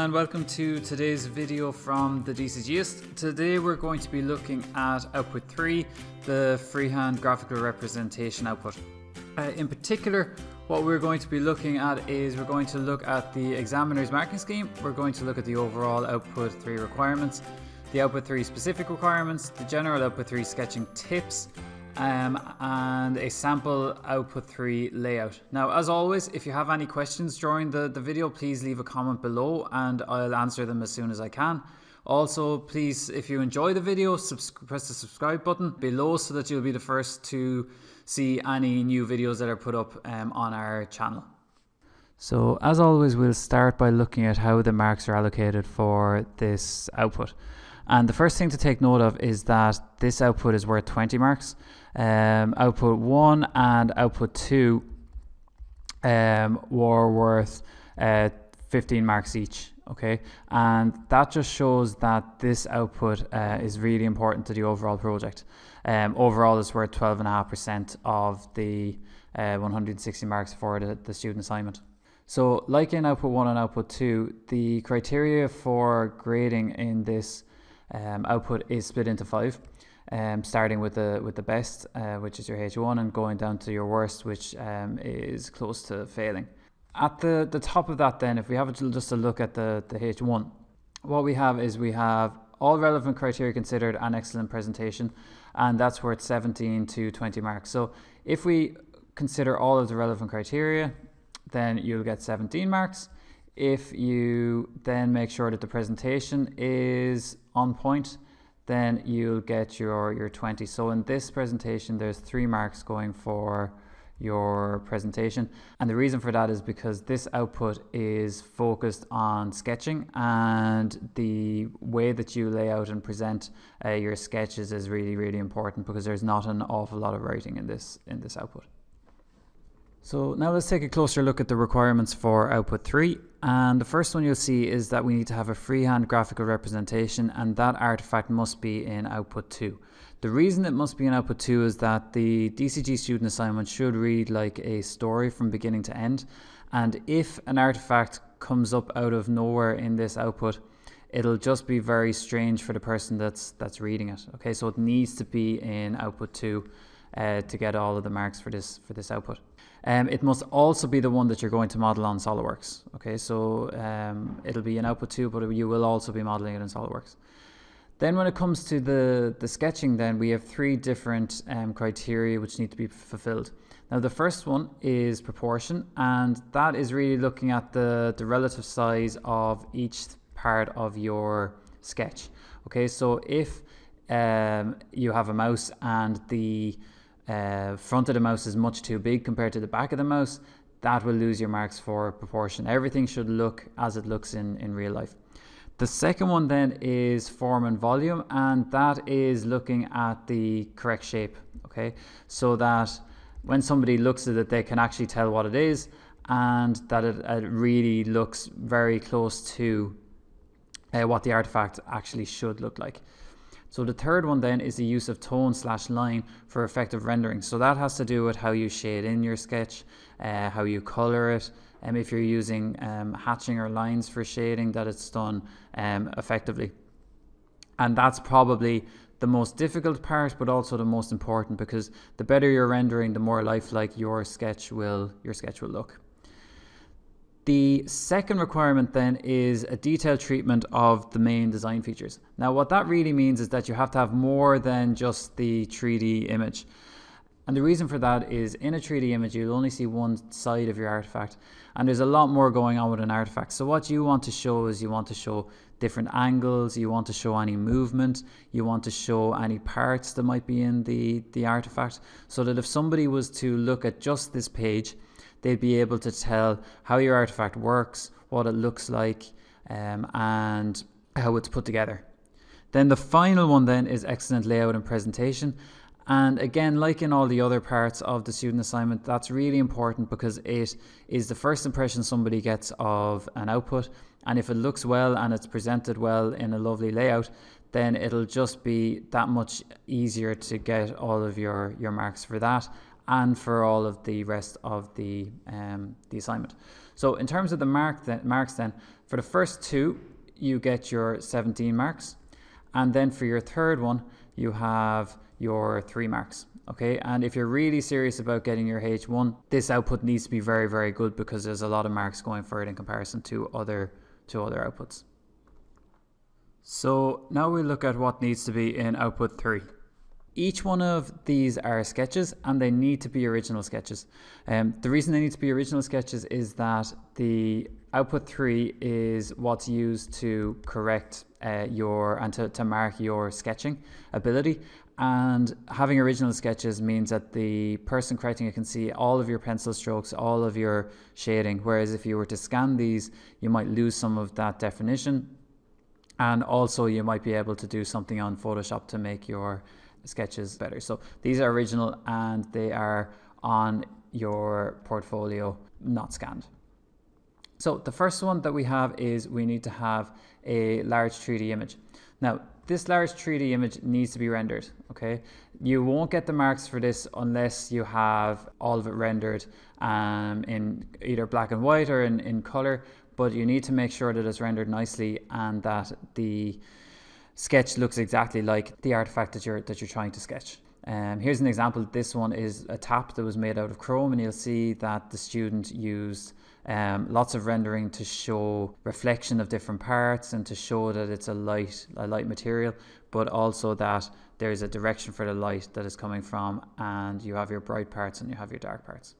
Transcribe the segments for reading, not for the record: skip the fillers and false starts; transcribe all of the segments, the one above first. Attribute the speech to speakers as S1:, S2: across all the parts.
S1: and welcome to today's video from the DCGist. Today we're going to be looking at output 3, the Freehand Graphical Representation output. In particular, what we're going to be looking at is we're going to look at the examiner's marking scheme, we're going to look at the overall output 3 requirements, the output 3 specific requirements, the general output 3 sketching tips, and a sample output 3 layout. Now, as always, if you have any questions during the video, please leave a comment below and I'll answer them as soon as I can. Also, please, if you enjoy the video, press the subscribe button below so that you'll be the first to see any new videos that are put up on our channel. So as always, we'll start by looking at how the marks are allocated for this output. And the first thing to take note of is that this output is worth 20 marks. Output 1 and output 2 were worth 15 marks each. Okay, and that just shows that this output is really important to the overall project. Overall, it's worth 12.5% of the 160 marks for the student assignment. So, like in output 1 and output 2, the criteria for grading in this output is split into 5, starting with the best, which is your H1, and going down to your worst, which is close to failing. At the top of that, then, if we have just a look at the H1, what we have is we have all relevant criteria considered and excellent presentation, and that's worth 17 to 20 marks. So if we consider all of the relevant criteria, then you'll get 17 marks. If you then make sure that the presentation is on point, then you'll get your 20. So in this presentation, there's 3 marks going for your presentation, and the reason for that is because this output is focused on sketching, and the way that you lay out and present your sketches is really important, because there's not an awful lot of writing in this output. So now let's take a closer look at the requirements for output 3, and the first one you'll see is that we need to have a freehand graphical representation, and that artifact must be in output 2. The reason it must be in output 2 is that the DCG student assignment should read like a story from beginning to end, and if an artifact comes up out of nowhere in this output, it'll just be very strange for the person that's reading it. Okay, so it needs to be in output 2 to get all of the marks for this output. It must also be the one that you're going to model on SOLIDWORKS. Okay, so it'll be in output 2, but you will also be modeling it in SOLIDWORKS. Then when it comes to the sketching, then we have 3 different criteria which need to be fulfilled. Now the first one is proportion, and that is really looking at the relative size of each part of your sketch. Okay, so if you have a mouse and the front of the mouse is much too big compared to the back of the mouse, that will lose your marks for proportion. Everything should look as it looks in real life. The second one then is form and volume, and that is looking at the correct shape, okay? So that when somebody looks at it, they can actually tell what it is, and that it really looks very close to what the artifact actually should look like. So the third one then is the use of tone/line for effective rendering. So that has to do with how you shade in your sketch, how you color it, and if you're using hatching or lines for shading, that it's done effectively. And that's probably the most difficult part, but also the most important, because the better you're rendering, the more lifelike your sketch will look. The second requirement then is a detailed treatment of the main design features. Now what that really means is that you have to have more than just the 3D image. And the reason for that is in a 3D image, you'll only see one side of your artifact, and there's a lot more going on with an artifact. So what you want to show is you want to show different angles, you want to show any movement, you want to show any parts that might be in the artifact, so that if somebody was to look at just this page, they'd be able to tell how your artifact works, what it looks like, and how it's put together. Then the final one then is excellent layout and presentation. And again, like in all the other parts of the student assignment, that's really important because it is the first impression somebody gets of an output. And if it looks well and it's presented well in a lovely layout, then it'll just be that much easier to get all of your marks for that and for all of the rest of the assignment. So in terms of the marks then, for the first two, you get your 17 marks. And then for your third one, you have your 3 marks. Okay, and if you're really serious about getting your H1, this output needs to be very, very good because there's a lot of marks going for it in comparison to other outputs. So now we look at what needs to be in output 3. Each one of these are sketches and they need to be original sketches. The reason they need to be original sketches is that the output 3 is what's used to correct to mark your sketching ability. And having original sketches means that the person correcting it can see all of your pencil strokes, all of your shading. Whereas if you were to scan these, you might lose some of that definition. And also you might be able to do something on Photoshop to make your sketches better. So these are original and they are on your portfolio, not scanned. So the first one that we have is we need to have a large 3D image. Now, this large 3D image needs to be rendered, okay? You won't get the marks for this unless you have all of it rendered in either black and white or in color, but you need to make sure that it's rendered nicely and that the sketch looks exactly like the artifact that you're trying to sketch. Here's an example. This one is a tap that was made out of Chrome, and you'll see that the student used lots of rendering to show reflection of different parts and to show that it's a light material, but also that there's a direction for the light that is coming from, and you have your bright parts and you have your dark parts.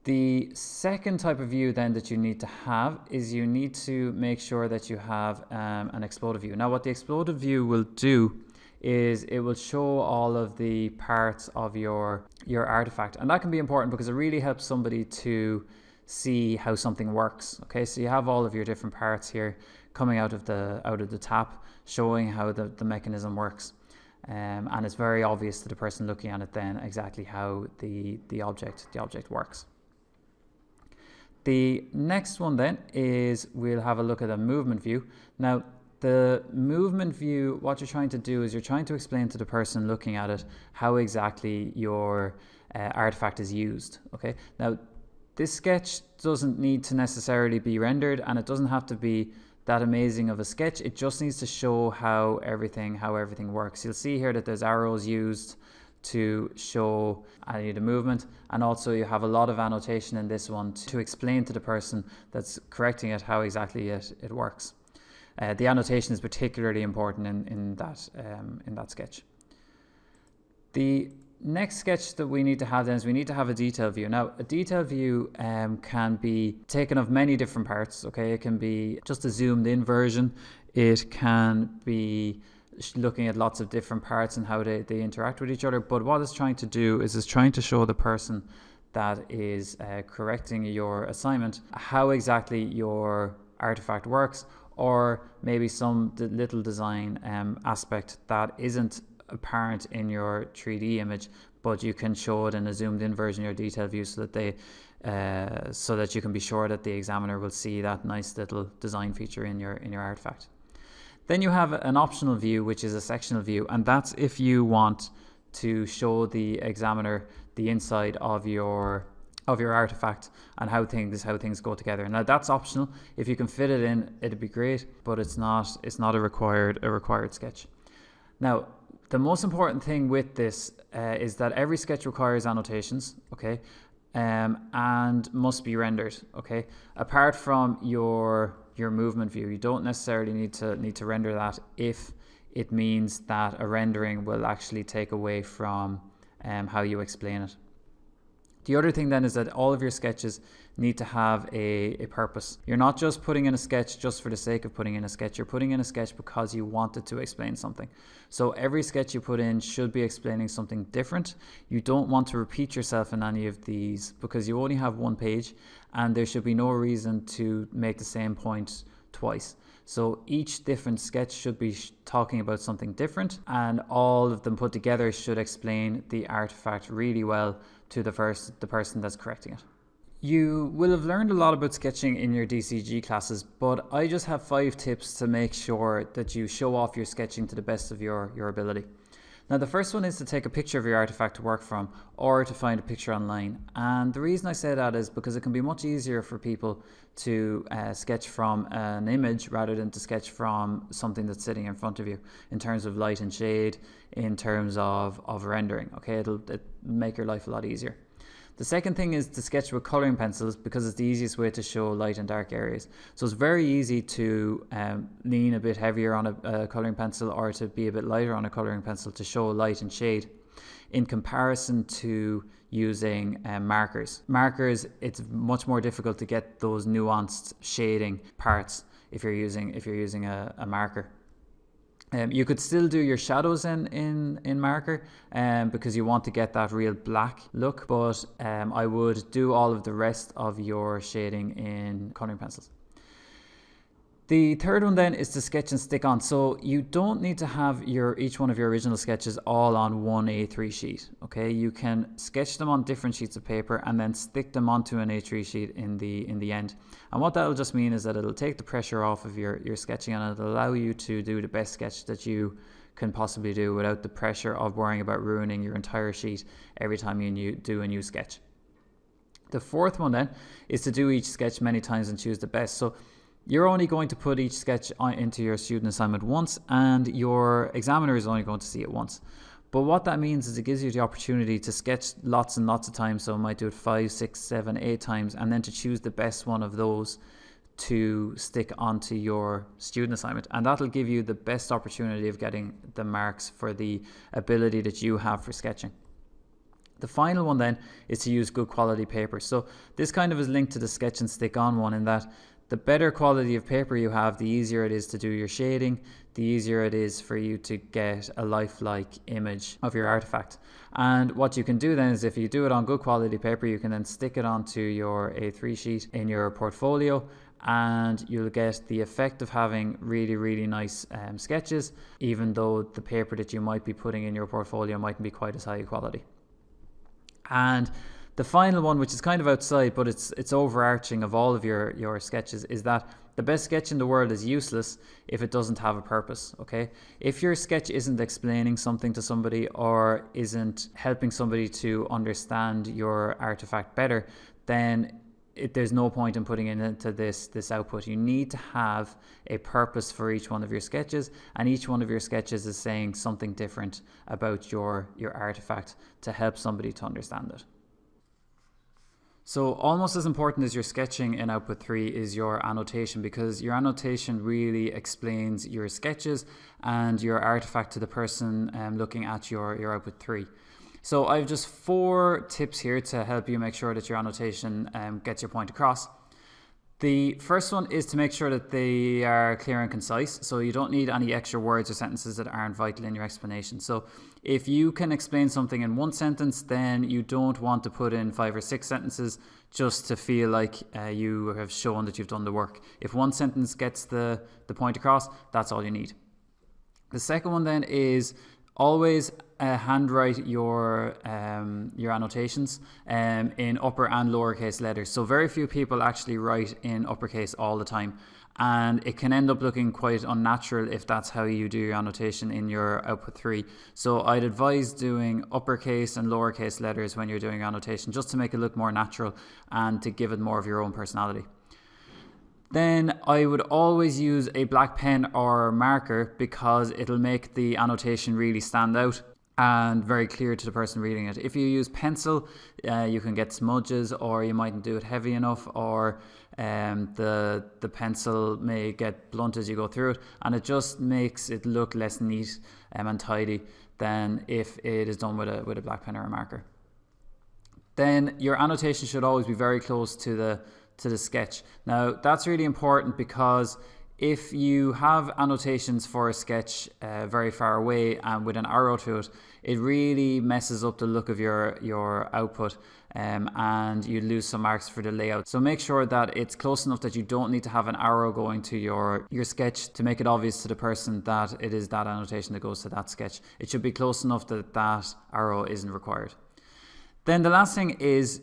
S1: The second type of view then that you need to have is you need to make sure that you have an exploded view. Now what the exploded view will do is it will show all of the parts of your artifact, and that can be important because it really helps somebody to see how something works. Okay, so you have all of your different parts here coming out of the tap, showing how the mechanism works, and it's very obvious to the person looking at it then exactly how the object works. The next one then is we'll have a look at a movement view. Now the movement view, what you're trying to do is you're trying to explain to the person looking at it how exactly your artifact is used. Okay, now this sketch doesn't need to necessarily be rendered, and it doesn't have to be that amazing of a sketch. It just needs to show how everything works. You'll see here that there's arrows used to show the movement, and also you have a lot of annotation in this one to explain to the person that's correcting it how exactly it works. The annotation is particularly important in that sketch. The next sketch that we need to have then is we need to have a detail view. Now a detail view can be taken of many different parts. Okay, it can be just a zoomed in version. It can be looking at lots of different parts and how they interact with each other, but what it's trying to do is it's trying to show the person that is correcting your assignment how exactly your artifact works, or maybe some little design aspect that isn't apparent in your 3D image, but you can show it in a zoomed in version of your detail view so that you can be sure that the examiner will see that nice little design feature in your artifact. Then you have an optional view, which is a sectional view, and that's if you want to show the examiner the inside of your artifact and how things go together. Now that's optional. If you can fit it in, it'd be great, but it's not a required sketch. Now the most important thing with this is that every sketch requires annotations, okay, and must be rendered, okay. Apart from your movement view, you don't necessarily need to render that if it means that a rendering will actually take away from how you explain it. The other thing then is that all of your sketches need to have a purpose. You're not just putting in a sketch just for the sake of putting in a sketch. You're putting in a sketch because you wanted to explain something. So every sketch you put in should be explaining something different. You don't want to repeat yourself in any of these because you only have one page, and there should be no reason to make the same point twice. So each different sketch should be talking about something different, and all of them put together should explain the artifact really well to the person that's correcting it. You will have learned a lot about sketching in your DCG classes, but I just have 5 tips to make sure that you show off your sketching to the best of your ability. Now the first one is to take a picture of your artifact to work from, or to find a picture online. And the reason I say that is because it can be much easier for people to sketch from an image rather than to sketch from something that's sitting in front of you, in terms of light and shade, in terms of rendering. Okay, it'll make your life a lot easier. The second thing is to sketch with colouring pencils, because it's the easiest way to show light and dark areas. So it's very easy to lean a bit heavier on a colouring pencil, or to be a bit lighter on a colouring pencil to show light and shade, in comparison to using markers. Markers, it's much more difficult to get those nuanced shading parts if you're using a marker. You could still do your shadows in marker because you want to get that real black look, but I would do all of the rest of your shading in colouring pencils. The third one then is to sketch and stick on. So you don't need to have each one of your original sketches all on one A3 sheet. Okay, you can sketch them on different sheets of paper and then stick them onto an A3 sheet in the end. And what that'll just mean is that it'll take the pressure off of your sketching, and it'll allow you to do the best sketch that you can possibly do without the pressure of worrying about ruining your entire sheet every time you do a new sketch. The fourth one then is to do each sketch many times and choose the best. So you're only going to put each sketch into your student assignment once, and your examiner is only going to see it once. But what that means is it gives you the opportunity to sketch lots and lots of times. So I might do it 5, 6, 7, 8 times, and then to choose the best one of those to stick onto your student assignment. And that'll give you the best opportunity of getting the marks for the ability that you have for sketching. The final one then is to use good quality paper. So this kind of is linked to the sketch and stick on one, in that the better quality of paper you have, the easier it is to do your shading, the easier it is for you to get a lifelike image of your artifact. And what you can do then is, if you do it on good quality paper, you can then stick it onto your A3 sheet in your portfolio, and you'll get the effect of having really, really nice sketches, even though the paper that you might be putting in your portfolio mightn't be quite as high quality. And the final one, which is kind of outside, but it's overarching of all of your sketches, is that the best sketch in the world is useless if it doesn't have a purpose. Okay, if your sketch isn't explaining something to somebody, or isn't helping somebody to understand your artifact better, then there's no point in putting it into this output. You need to have a purpose for each one of your sketches, and each one of your sketches is saying something different about your artifact to help somebody to understand it. So almost as important as your sketching in output 3 is your annotation, because your annotation really explains your sketches and your artifact to the person looking at your output 3. So I've just 4 tips here to help you make sure that your annotation gets your point across. The first one is to make sure that they are clear and concise. So you don't need any extra words or sentences that aren't vital in your explanation. So if you can explain something in 1 sentence, then you don't want to put in 5 or 6 sentences just to feel like you have shown that you've done the work. If 1 sentence gets the point across, that's all you need. The second one then is always handwrite your annotations in upper and lowercase letters. So very few people actually write in uppercase all the time, and it can end up looking quite unnatural if that's how you do your annotation in your output 3. So I'd advise doing uppercase and lowercase letters when you're doing your annotation, just to make it look more natural and to give it more of your own personality. Then I would always use a black pen or marker, because it'll make the annotation really stand out and very clear to the person reading it. If you use pencil, you can get smudges, or you mightn't do it heavy enough, or the pencil may get blunt as you go through it, and it just makes it look less neat and tidy than if it is done with a black pen or a marker. Then your annotation should always be very close to the sketch. Now that's really important, because if you have annotations for a sketch very far away and with an arrow to it, it really messes up the look of your output, and you lose some marks for the layout. So make sure that it's close enough that you don't need to have an arrow going to your sketch to make it obvious to the person that it is that annotation that goes to that sketch. It should be close enough that that arrow isn't required. Then the last thing is,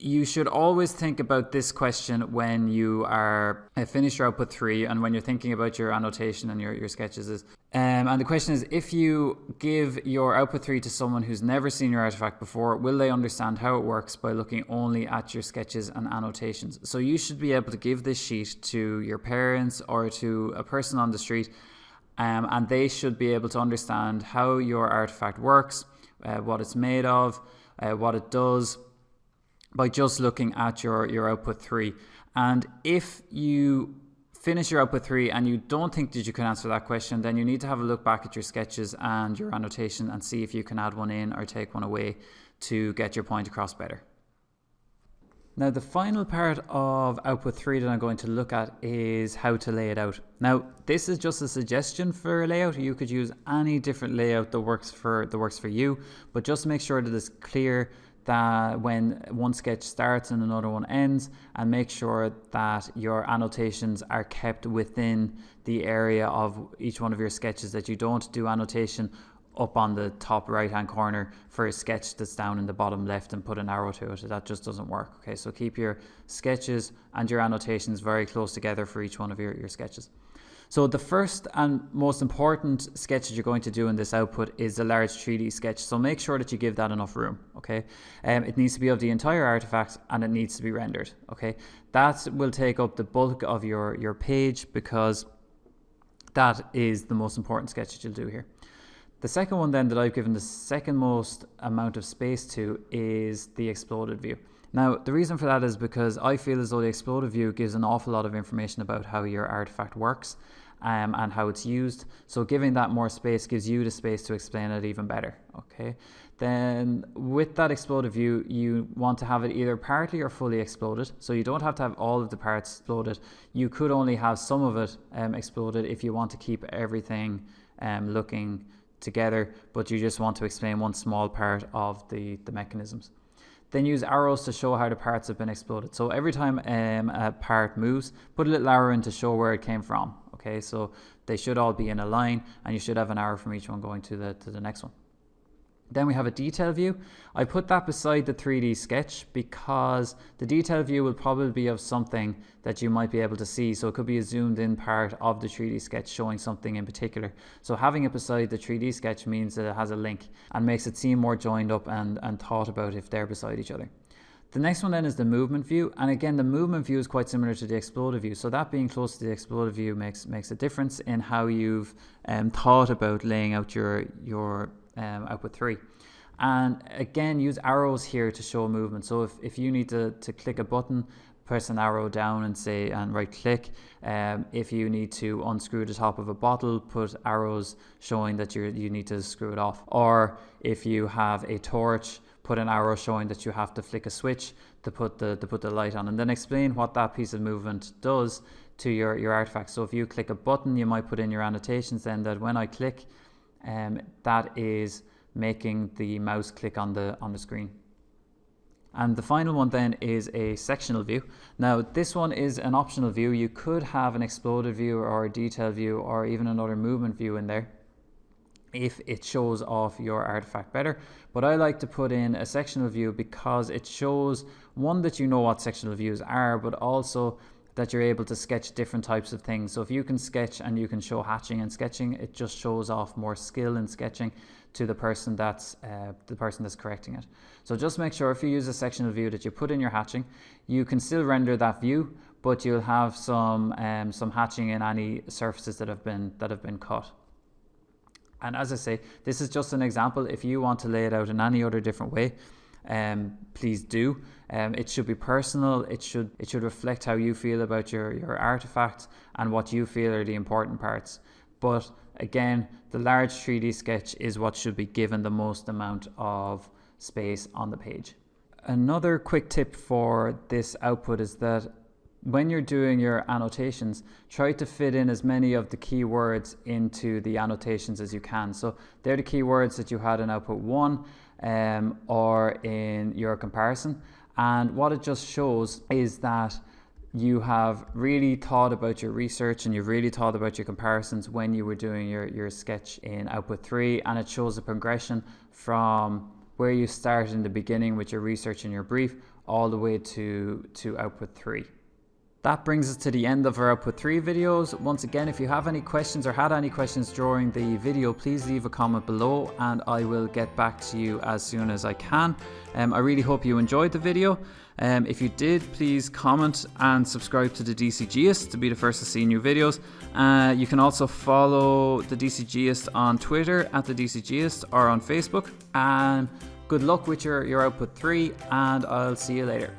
S1: you should always think about this question when you are finished your output 3, and when you're thinking about your annotation and your sketches, is And the question is, if you give your output 3 to someone who's never seen your artifact before, will they understand how it works by looking only at your sketches and annotations? So you should be able to give this sheet to your parents or to a person on the street, and they should be able to understand how your artifact works, what it's made of, what it does, by just looking at your output 3. And if you finish your output 3 and you don't think that you can answer that question, then you need to have a look back at your sketches and your annotation and see if you can add one in or take one away to get your point across better. Now, the final part of output 3 that I'm going to look at is how to lay it out. Now, this is just a suggestion for a layout. You could use any different layout that works for you, but just make sure that it's clear that when one sketch starts and another one ends, and make sure that your annotations are kept within the area of each one of your sketches, that you don't do annotation up on the top right hand corner for a sketch that's down in the bottom left and put an arrow to it. That just doesn't work. Okay, so keep your sketches and your annotations very close together for each one of your sketches. So the first and most important sketch that you're going to do in this output is the large 3D sketch. So make sure that you give that enough room, okay? It needs to be of the entire artifact and it needs to be rendered, okay? That will take up the bulk of your page because that is the most important sketch that you'll do here. The second one then that I've given the second most amount of space to is the exploded view. Now, the reason for that is because I feel as though the exploded view gives an awful lot of information about how your artifact works and how it's used. So giving that more space gives you the space to explain it even better. Okay. Then with that exploded view, you want to have it either partly or fully exploded. So you don't have to have all of the parts exploded. You could only have some of it exploded if you want to keep everything looking together, but you just want to explain one small part of the mechanisms. Then use arrows to show how the parts have been exploded. So every time a part moves, put a little arrow in to show where it came from. Okay, so they should all be in a line and you should have an arrow from each one going to the next one. Then we have a detail view. I put that beside the 3D sketch because the detail view will probably be of something that you might be able to see. So it could be a zoomed in part of the 3D sketch showing something in particular. So having it beside the 3D sketch means that it has a link and makes it seem more joined up and thought about if they're beside each other. The next one then is the movement view. And again, the movement view is quite similar to the exploded view. So that being close to the exploded view makes a difference in how you've thought about laying out your output 3. And again, use arrows here to show movement. So if you need to click a button, press an arrow down and right click. If you need to unscrew the top of a bottle, put arrows showing that you need to screw it off. Or if you have a torch, put an arrow showing that you have to flick a switch to put the light on, and then explain what that piece of movement does to your artifact. So if you click a button, you might put in your annotations then that when I click, that is making the mouse click on the screen. And the final one then is a sectional view. Now this one is an optional view. You could have an exploded view or a detail view or even another movement view in there if it shows off your artifact better, but I like to put in a sectional view because it shows, one, that you know what sectional views are, but also that you're able to sketch different types of things. So if you can sketch and you can show hatching and sketching, it just shows off more skill in sketching to the person that's correcting it. So just make sure if you use a sectional view that you put in your hatching. You can still render that view, but you'll have some hatching in any surfaces that have been cut. And as I say, this is just an example. If you want to lay it out in any other different way, please do. It should be personal. It should reflect how you feel about your artifact and what you feel are the important parts. But again, the large 3D sketch is what should be given the most amount of space on the page. Another quick tip for this output is that when you're doing your annotations, try to fit in as many of the keywords into the annotations as you can. So they're the keywords that you had in output 1 or in your comparison. And what it just shows is that you have really thought about your research and you've really thought about your comparisons when you were doing your sketch in output 3, and it shows a progression from where you started in the beginning with your research and your brief all the way to output 3. That brings us to the end of our Output 3 videos. Once again, if you have any questions or had any questions during the video, please leave a comment below and I will get back to you as soon as I can. I really hope you enjoyed the video. If you did, please comment and subscribe to the DCGist to be the first to see new videos. You can also follow the DCGist on Twitter at the DCGist or on Facebook. And good luck with your Output 3 and I'll see you later.